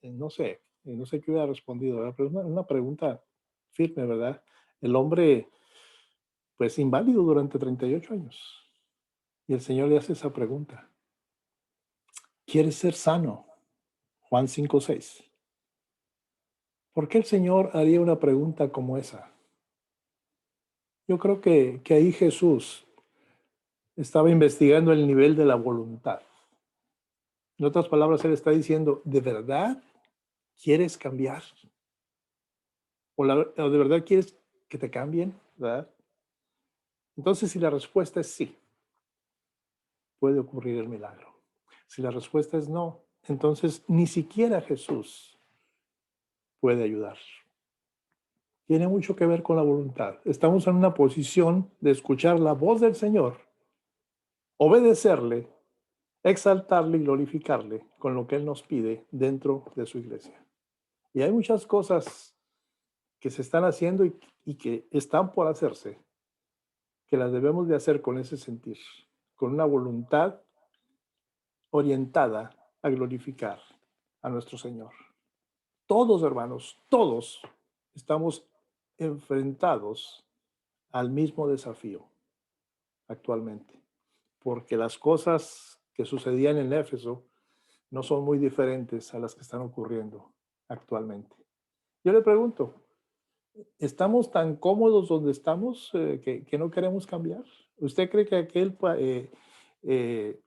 no sé qué hubiera respondido, ¿verdad? Pero es una pregunta firme, ¿verdad? El hombre, pues inválido durante 38 años. Y el Señor le hace esa pregunta. ¿Quieres ser sano? Juan 5:6. ¿Por qué el Señor haría una pregunta como esa? Yo creo que ahí Jesús estaba investigando el nivel de la voluntad. En otras palabras, Él está diciendo, ¿de verdad quieres cambiar? ¿O de verdad quieres que te cambien? ¿Verdad? Entonces, si la respuesta es sí, puede ocurrir el milagro. Si la respuesta es no, entonces ni siquiera Jesús puede ayudar. Tiene mucho que ver con la voluntad. Estamos en una posición de escuchar la voz del Señor, obedecerle, exaltarle y glorificarle con lo que Él nos pide dentro de su iglesia. Y hay muchas cosas que se están haciendo y que están por hacerse, que las debemos de hacer con ese sentir, con una voluntad orientada a glorificar a nuestro Señor. Todos, hermanos, todos estamos enfrentados al mismo desafío actualmente, porque las cosas que sucedían en Éfeso no son muy diferentes a las que están ocurriendo actualmente. Yo le pregunto, ¿estamos tan cómodos donde estamos que no queremos cambiar? ¿Usted cree que aquel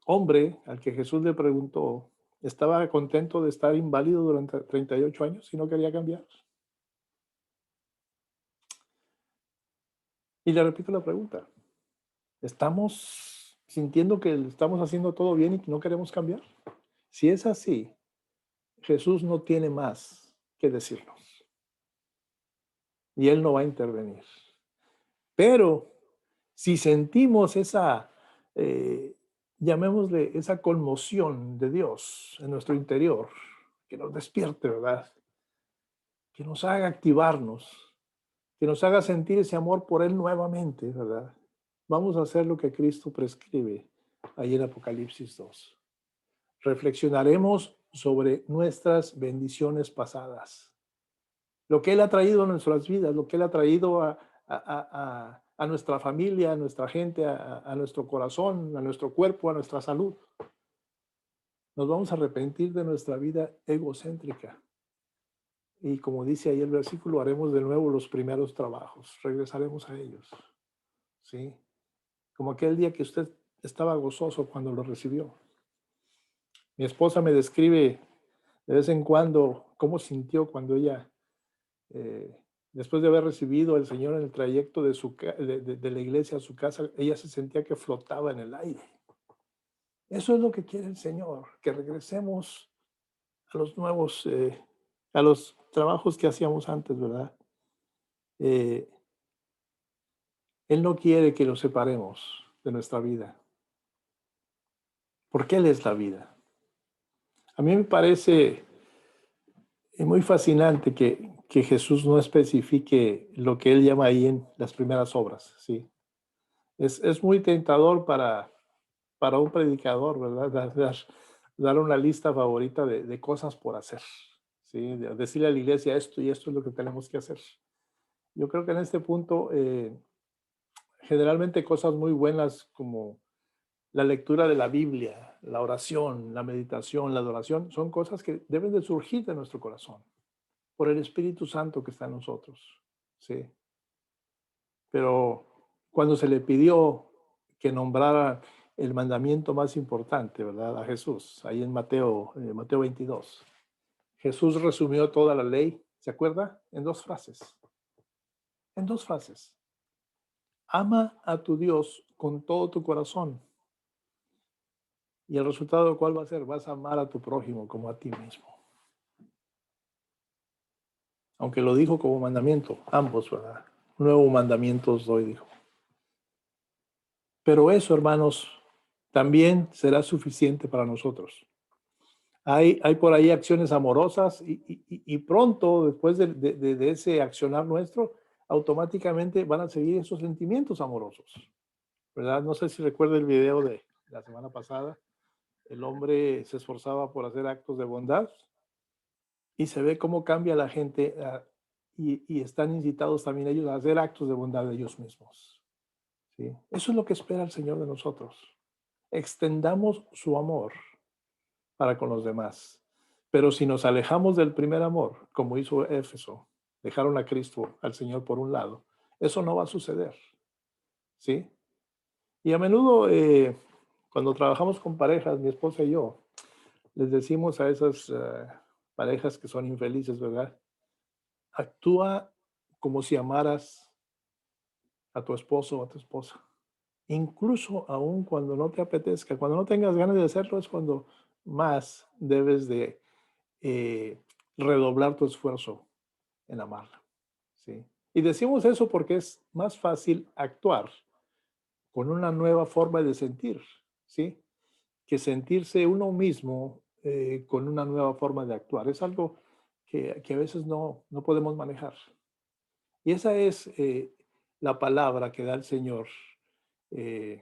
hombre al que Jesús le preguntó estaba contento de estar inválido durante 38 años y no quería cambiar? Y le repito la pregunta, ¿estamos sintiendo que estamos haciendo todo bien y que no queremos cambiar? Si es así, Jesús no tiene más que decirnos y Él no va a intervenir. Pero si sentimos esa, llamémosle, esa conmoción de Dios en nuestro interior, que nos despierte, ¿verdad? Que nos haga activarnos, que nos haga sentir ese amor por Él nuevamente, ¿verdad? Vamos a hacer lo que Cristo prescribe ahí en Apocalipsis 2. Reflexionaremos sobre nuestras bendiciones pasadas, lo que Él ha traído a nuestras vidas, lo que Él ha traído a nuestra familia, a nuestra gente, a nuestro corazón, a nuestro cuerpo, a nuestra salud. Nos vamos a arrepentir de nuestra vida egocéntrica. Y como dice ahí el versículo, haremos de nuevo los primeros trabajos, regresaremos a ellos. ¿Sí? Como aquel día que usted estaba gozoso cuando lo recibió. Mi esposa me describe de vez en cuando cómo sintió cuando ella, después de haber recibido al Señor en el trayecto de la iglesia a su casa, ella se sentía que flotaba en el aire. Eso es lo que quiere el Señor, que regresemos a los nuevos, a los trabajos que hacíamos antes, ¿verdad? Eh, Él no quiere que nos separemos de nuestra vida, porque Él es la vida. A mí me parece muy fascinante que Jesús no especifique lo que Él llama ahí en las primeras obras, ¿sí? Es muy tentador para un predicador, ¿verdad? Dar una lista favorita de cosas por hacer, ¿sí? Decirle a la iglesia esto y esto es lo que tenemos que hacer. Yo creo que en este punto, generalmente cosas muy buenas como la lectura de la Biblia, la oración, la meditación, la adoración, son cosas que deben de surgir de nuestro corazón por el Espíritu Santo que está en nosotros, ¿sí? Pero cuando se le pidió que nombrara el mandamiento más importante, ¿verdad? A Jesús, ahí en Mateo 22. Jesús resumió toda la ley, ¿se acuerda? En dos frases. En dos frases. Ama a tu Dios con todo tu corazón ¿Y el resultado cuál va a ser? Vas a amar a tu prójimo como a ti mismo. Aunque lo dijo como mandamiento, ambos, ¿verdad? Un nuevo mandamiento os doy, dijo. Pero eso, hermanos, también será suficiente para nosotros. Hay por ahí acciones amorosas y pronto, después de ese accionar nuestro, automáticamente van a seguir esos sentimientos amorosos, ¿verdad? No sé si recuerda el video de la semana pasada. El hombre se esforzaba por hacer actos de bondad y se ve cómo cambia la gente y están incitados también ellos a hacer actos de bondad de ellos mismos. ¿Sí? Eso es lo que espera el Señor de nosotros. Extendamos su amor para con los demás. Pero si nos alejamos del primer amor, como hizo Éfeso, dejaron a Cristo, al Señor por un lado, eso no va a suceder. ¿Sí? Y a menudo, cuando trabajamos con parejas, mi esposa y yo, les decimos a esas parejas que son infelices, ¿verdad? Actúa como si amaras a tu esposo o a tu esposa. Incluso aún cuando no te apetezca, cuando no tengas ganas de hacerlo, es cuando más debes de eh, redoblar tu esfuerzo en amarla. ¿Sí? Y decimos eso porque es más fácil actuar con una nueva forma de sentir, ¿sí? Que sentirse uno mismo con una nueva forma de actuar. Es algo que a veces no podemos manejar. Y esa es la palabra que da el Señor eh,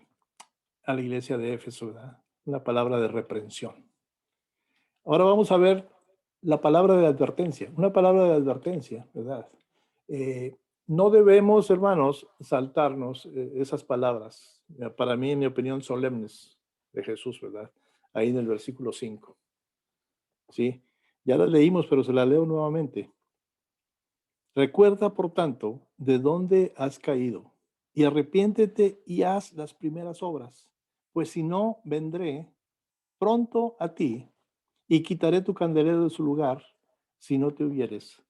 a la iglesia de Éfeso, ¿verdad? Una palabra de reprensión. Ahora vamos a ver la palabra de advertencia, una palabra de advertencia, ¿verdad? No debemos, hermanos, saltarnos esas palabras, para mí, en mi opinión, solemnes de Jesús, ¿verdad? Ahí en el versículo 5, ¿sí? Ya las leímos, pero se la leo nuevamente. Recuerda, por tanto, de dónde has caído, y arrepiéntete y haz las primeras obras, pues si no, vendré pronto a ti y quitaré tu candelero de su lugar si no te hubieres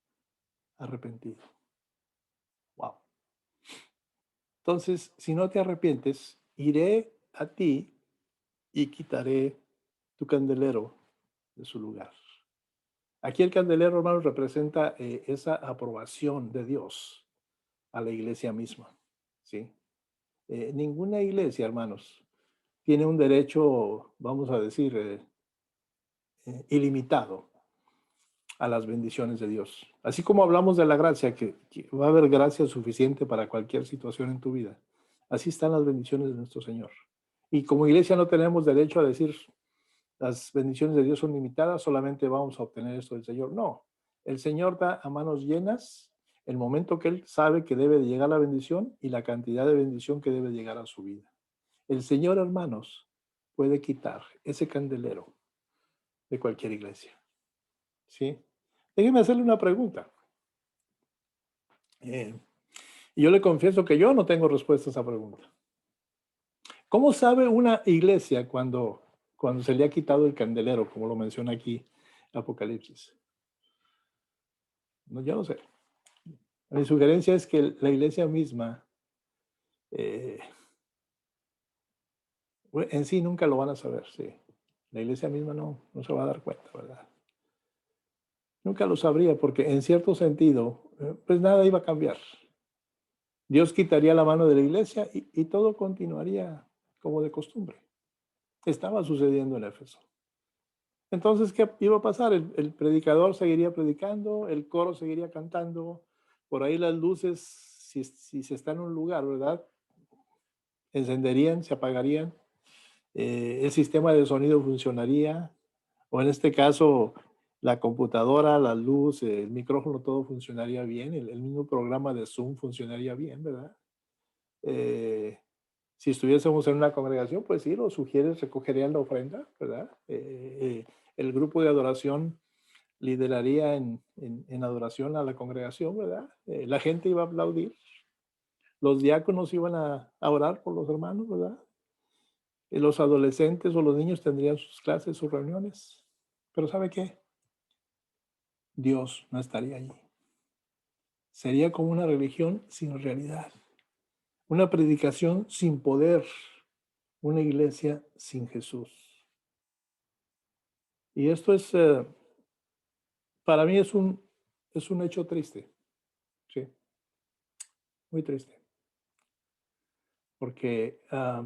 arrepentido. Wow. Entonces, si no te arrepientes, iré a ti y quitaré tu candelero de su lugar. Aquí el candelero, hermano, representa esa aprobación de Dios a la iglesia misma. ¿Sí? Ninguna iglesia, hermanos, tiene un derecho, vamos a decir, ilimitado a las bendiciones de Dios. Así como hablamos de la gracia, que va a haber gracia suficiente para cualquier situación en tu vida. Así están las bendiciones de nuestro Señor. Y como iglesia no tenemos derecho a decir las bendiciones de Dios son limitadas, solamente vamos a obtener esto del Señor. No, el Señor da a manos llenas el momento que Él sabe que debe de llegar la bendición y la cantidad de bendición que debe llegar a su vida. El Señor, hermanos, puede quitar ese candelero de cualquier iglesia. ¿Sí? Déjeme hacerle una pregunta. Y yo le confieso que yo no tengo respuesta a esa pregunta. ¿Cómo sabe una iglesia cuando se le ha quitado el candelero, como lo menciona aquí Apocalipsis? No, yo no sé. Mi sugerencia es que la iglesia misma eh, en sí nunca lo van a saber, sí. La iglesia misma no se va a dar cuenta, ¿verdad? Nunca lo sabría porque en cierto sentido, pues nada iba a cambiar. Dios quitaría la mano de la iglesia y todo continuaría como de costumbre. Estaba sucediendo en Éfeso. Entonces, ¿qué iba a pasar? El predicador seguiría predicando, el coro seguiría cantando, por ahí las luces, si se está en un lugar, ¿verdad? Encenderían, se apagarían, el sistema de sonido funcionaría, o en este caso, la computadora, la luz, el micrófono, todo funcionaría bien, el mismo programa de Zoom funcionaría bien, ¿verdad? Eh, si estuviésemos en una congregación, pues sí, los sugieres recogerían la ofrenda, ¿verdad? El grupo de adoración lideraría en adoración a la congregación, ¿verdad? La gente iba a aplaudir, los diáconos iban a orar por los hermanos, ¿verdad? Los adolescentes o los niños tendrían sus clases, sus reuniones. Pero ¿sabe qué? Dios no estaría allí. Sería como una religión sin realidad, una predicación sin poder, una iglesia sin Jesús. Y esto es, para mí es un hecho triste, sí, muy triste, porque esa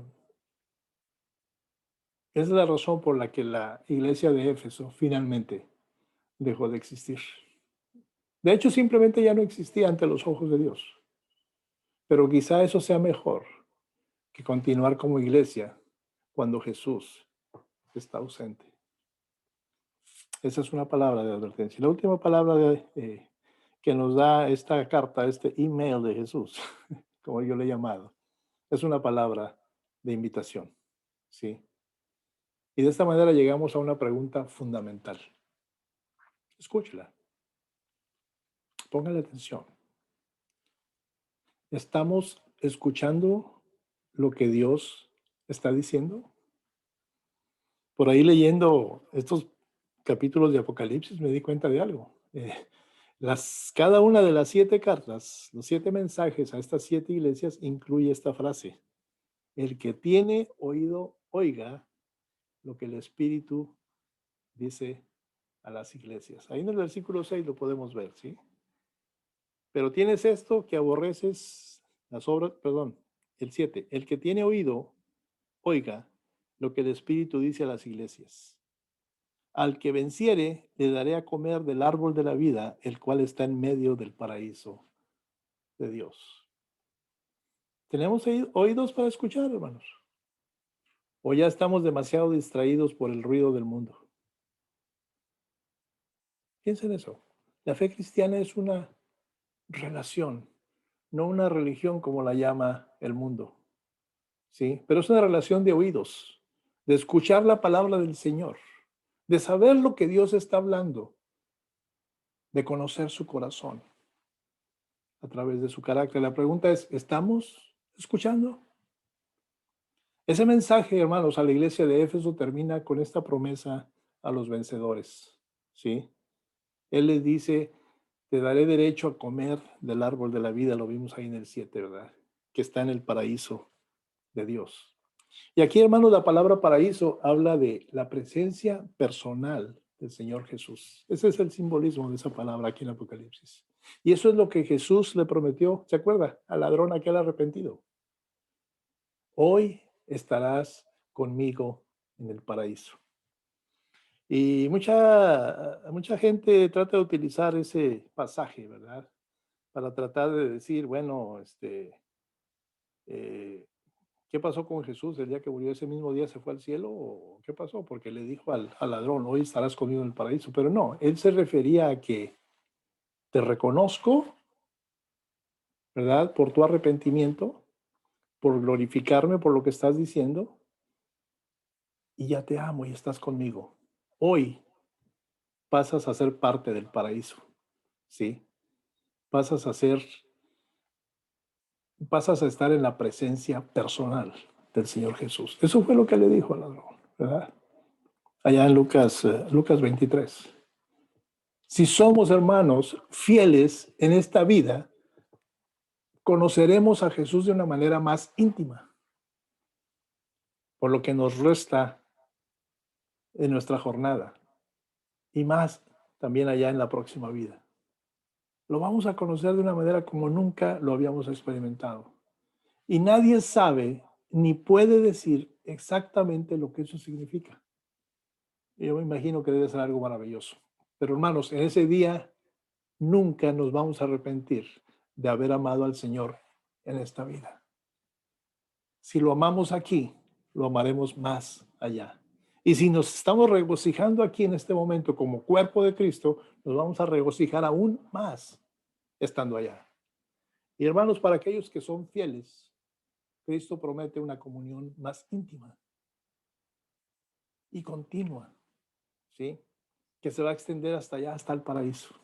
es la razón por la que la iglesia de Éfeso finalmente dejó de existir. De hecho, simplemente ya no existía ante los ojos de Dios. Pero quizá eso sea mejor que continuar como iglesia cuando Jesús está ausente. Esa es una palabra de advertencia. La última palabra que nos da esta carta, este email de Jesús, como yo le he llamado, es una palabra de invitación. ¿Sí? Y de esta manera llegamos a una pregunta fundamental. Escúchela. Póngale atención. ¿Estamos escuchando lo que Dios está diciendo? Por ahí leyendo estos capítulos de Apocalipsis me di cuenta de algo. Cada una de las 7 cartas, los 7 mensajes a estas 7 iglesias incluye esta frase. El que tiene oído, oiga lo que el Espíritu dice a las iglesias. Ahí en el versículo 6 lo podemos ver, ¿sí? Pero tienes esto que aborreces las obras, perdón, el 7. El que tiene oído, oiga lo que el Espíritu dice a las iglesias. Al que venciere, le daré a comer del árbol de la vida, el cual está en medio del paraíso de Dios. ¿Tenemos oídos para escuchar, hermanos? ¿O ya estamos demasiado distraídos por el ruido del mundo? Piensen eso. La fe cristiana es una relación, no una religión como la llama el mundo. ¿Sí? Pero es una relación de oídos, de escuchar la palabra del Señor, de saber lo que Dios está hablando, de conocer su corazón a través de su carácter. La pregunta es, ¿estamos escuchando? Ese mensaje, hermanos, a la iglesia de Éfeso termina con esta promesa a los vencedores, ¿sí? Él les dice, te daré derecho a comer del árbol de la vida, lo vimos ahí en el 7, ¿verdad? Que está en el paraíso de Dios. Y aquí, hermanos, la palabra paraíso habla de la presencia personal del Señor Jesús. Ese es el simbolismo de esa palabra aquí en Apocalipsis. Y eso es lo que Jesús le prometió, ¿se acuerda? Al ladrón aquel arrepentido. Hoy estarás conmigo en el paraíso. Y mucha gente trata de utilizar ese pasaje, ¿verdad? Para tratar de decir, bueno, ¿qué pasó con Jesús el día que murió? ¿Ese mismo día se fue al cielo? ¿O qué pasó? Porque le dijo al ladrón, hoy estarás conmigo en el paraíso. Pero no, él se refería a que te reconozco, ¿verdad? Por tu arrepentimiento, por glorificarme por lo que estás diciendo, y ya te amo y estás conmigo. Hoy pasas a ser parte del paraíso, ¿sí? Pasas a estar en la presencia personal del Señor Jesús. Eso fue lo que le dijo al ladrón, ¿verdad? Allá en Lucas 23. Si somos hermanos fieles en esta vida, conoceremos a Jesús de una manera más íntima, por lo que nos resta en nuestra jornada y más también allá en la próxima vida. Lo vamos a conocer de una manera como nunca lo habíamos experimentado. Y nadie sabe ni puede decir exactamente lo que eso significa. Yo me imagino que debe ser algo maravilloso. Pero hermanos, en ese día nunca nos vamos a arrepentir de haber amado al Señor en esta vida. Si lo amamos aquí, lo amaremos más allá. Y si nos estamos regocijando aquí en este momento como cuerpo de Cristo, nos vamos a regocijar aún más estando allá. Y hermanos, para aquellos que son fieles, Cristo promete una comunión más íntima y continua, ¿sí? Que se va a extender hasta allá, hasta el paraíso.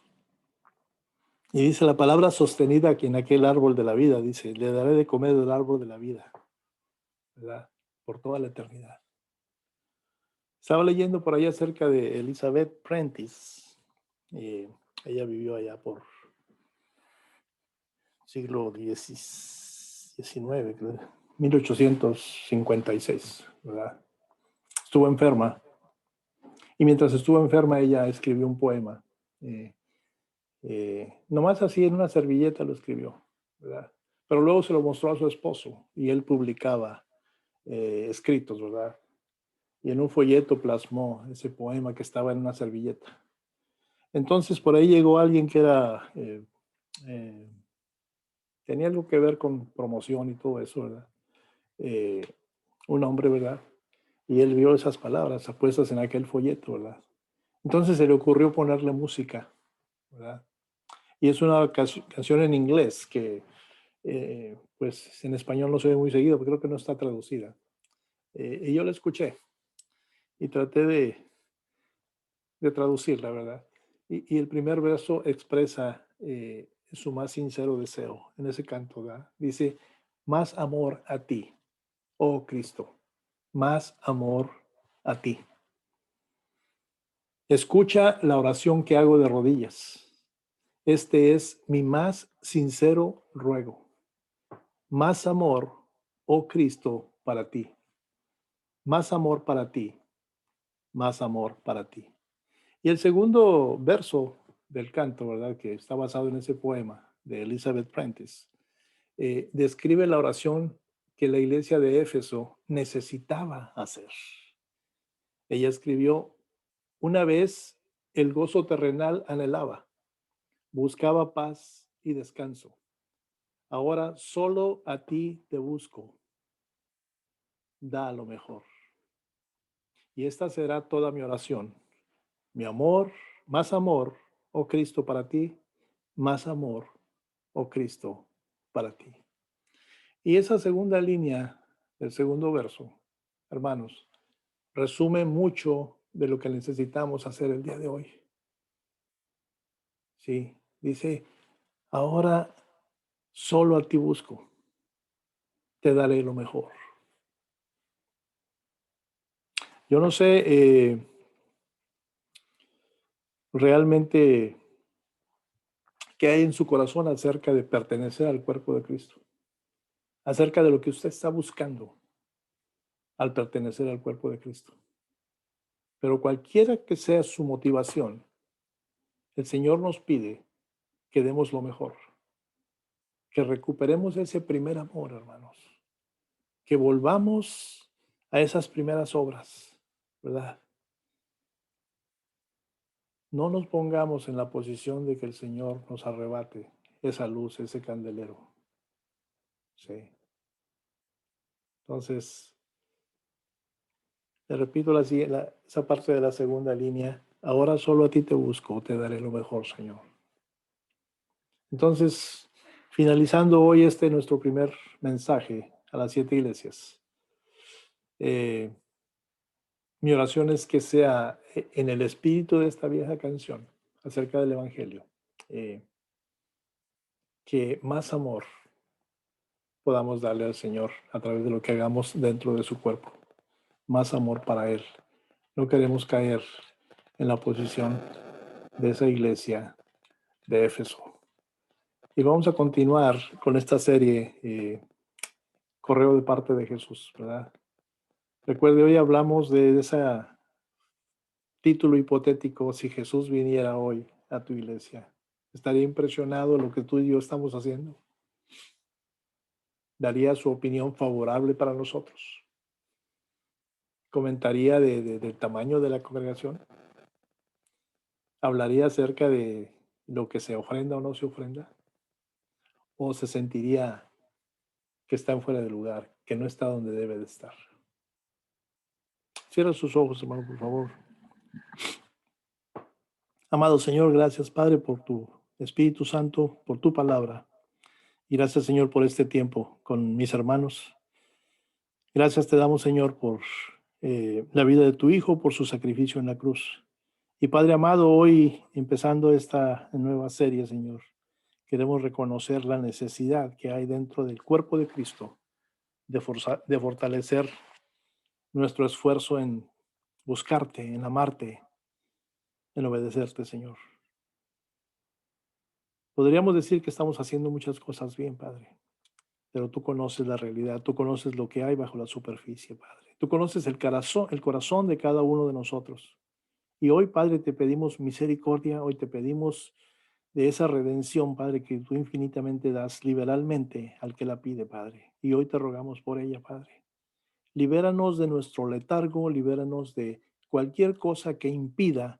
Y dice la palabra sostenida aquí en aquel árbol de la vida, dice, le daré de comer del árbol de la vida, ¿verdad? Por toda la eternidad. Estaba leyendo por allá acerca de Elizabeth Prentice. Ella vivió allá por siglo XIX, 1856, ¿verdad? Estuvo enferma Y mientras estuvo enferma, ella escribió un poema. Nomás así en una servilleta lo escribió, ¿verdad? Pero luego se lo mostró a su esposo y él publicaba escritos, ¿verdad? Y en un folleto plasmó ese poema que estaba en una servilleta. Entonces por ahí llegó alguien que era, tenía algo que ver con promoción y todo eso, ¿verdad? Eh, un hombre, ¿verdad? Y él vio esas palabras puestas en aquel folleto, ¿verdad? Entonces se le ocurrió ponerle música, ¿verdad? Y es una canción en inglés que, pues, en español no se ve muy seguido, porque creo que no está traducida. Y yo la escuché y traté de traducirla, ¿verdad? Y el primer verso expresa su más sincero deseo en ese canto, ¿verdad? Dice, más amor a ti, oh Cristo, más amor a ti. Escucha la oración que hago de rodillas. Este es mi más sincero ruego. Más amor, oh Cristo, para ti. Más amor para ti. Más amor para ti. Y el segundo verso del canto, ¿verdad? Que está basado en ese poema de Elizabeth Prentice, describe la oración que la iglesia de Éfeso necesitaba hacer. Ella escribió, una vez el gozo terrenal anhelaba, buscaba paz y descanso. Ahora solo a ti te busco. Da lo mejor. Y esta será toda mi oración. Mi amor, oh Cristo, para ti, más amor, oh Cristo, para ti. Y esa segunda línea del segundo verso, hermanos, resume mucho de lo que necesitamos hacer el día de hoy. Sí, dice, ahora solo a ti busco, te daré lo mejor. Yo no sé realmente qué hay en su corazón acerca de pertenecer al cuerpo de Cristo, acerca de lo que usted está buscando al pertenecer al cuerpo de Cristo. Pero cualquiera que sea su motivación, el Señor nos pide que demos lo mejor, que recuperemos ese primer amor, hermanos, que volvamos a esas primeras obras, ¿verdad? No nos pongamos en la posición de que el Señor nos arrebate esa luz, ese candelero. Sí. Entonces, le repito esa parte de la segunda línea. Ahora solo a ti te busco, te daré lo mejor, Señor. Entonces, finalizando hoy nuestro primer mensaje a las 7 iglesias, mi oración es que sea en el espíritu de esta vieja canción acerca del Evangelio, que más amor podamos darle al Señor a través de lo que hagamos dentro de su cuerpo. Más amor para Él. No queremos caer en la posición de esa iglesia de Éfeso. Y vamos a continuar con esta serie, Correo de parte de Jesús, ¿verdad? Recuerde, hoy hablamos de ese título hipotético, si Jesús viniera hoy a tu iglesia. ¿Estaría impresionado lo que tú y yo estamos haciendo? ¿Daría su opinión favorable para nosotros? ¿Comentaría del tamaño de la congregación? ¿Hablaría acerca de lo que se ofrenda o no se ofrenda? ¿O se sentiría que está fuera de lugar, que no está donde debe de estar? Cierra sus ojos, hermano, por favor. Amado Señor, gracias, Padre, por tu Espíritu Santo, por tu palabra. Y gracias, Señor, por este tiempo con mis hermanos. Gracias te damos, Señor, por la vida de tu Hijo, por su sacrificio en la cruz. Y Padre amado, hoy empezando esta nueva serie, Señor, queremos reconocer la necesidad que hay dentro del cuerpo de Cristo de fortalecer nuestro esfuerzo en buscarte, en amarte, en obedecerte, Señor. Podríamos decir que estamos haciendo muchas cosas bien, Padre, pero tú conoces la realidad, tú conoces lo que hay bajo la superficie, Padre. Tú conoces el corazón de cada uno de nosotros Y hoy, Padre, te pedimos misericordia, hoy te pedimos de esa redención, Padre, que tú infinitamente das liberalmente al que la pide, Padre. Y hoy te rogamos por ella, Padre. Libéranos de nuestro letargo, libéranos de cualquier cosa que impida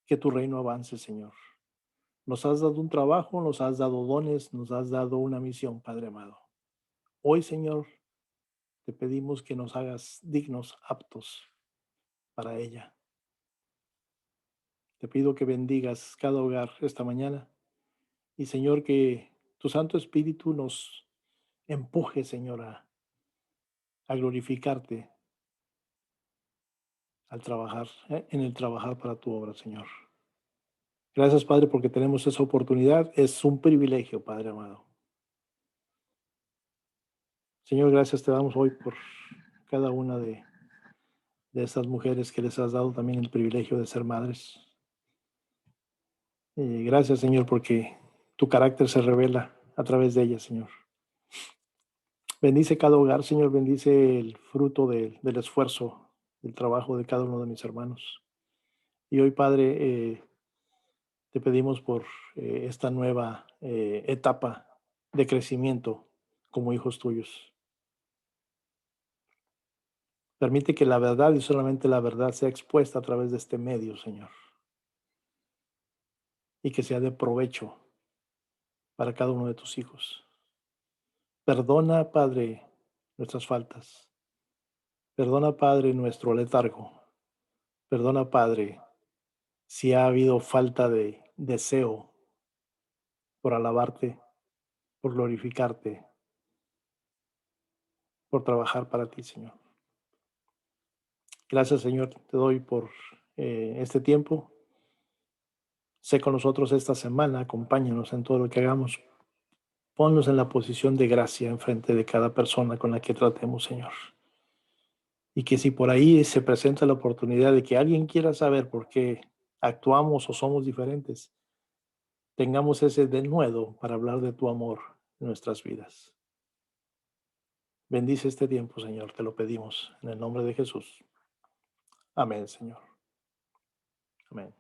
que tu reino avance, Señor. Nos has dado un trabajo, nos has dado dones, nos has dado una misión, Padre amado. Hoy, Señor, te pedimos que nos hagas dignos, aptos para ella. Te pido que bendigas cada hogar esta mañana y, Señor, que tu Santo Espíritu nos empuje, Señor, a glorificarte al trabajar, en el trabajar para tu obra, Señor. Gracias, Padre, porque tenemos esa oportunidad. Es un privilegio, Padre amado. Señor, gracias te damos hoy por cada una de estas mujeres que les has dado también el privilegio de ser madres. Gracias, Señor, porque tu carácter se revela a través de ellas, Señor. Bendice cada hogar, Señor, bendice el fruto del esfuerzo, del trabajo de cada uno de mis hermanos. Y hoy, Padre, te pedimos por esta nueva etapa de crecimiento como hijos tuyos. Permite que la verdad y solamente la verdad sea expuesta a través de este medio, Señor, y que sea de provecho para cada uno de tus hijos. Perdona, Padre, nuestras faltas. Perdona, Padre, nuestro letargo. Perdona, Padre, si ha habido falta de deseo por alabarte, por glorificarte, por trabajar para ti, Señor. Gracias, Señor, te doy por este tiempo. Sé con nosotros esta semana, acompáñanos en todo lo que hagamos. Ponnos en la posición de gracia en frente de cada persona con la que tratemos, Señor. Y que si por ahí se presenta la oportunidad de que alguien quiera saber por qué actuamos o somos diferentes, tengamos ese denuedo para hablar de tu amor en nuestras vidas. Bendice este tiempo, Señor, te lo pedimos en el nombre de Jesús. Amén, Señor. Amén.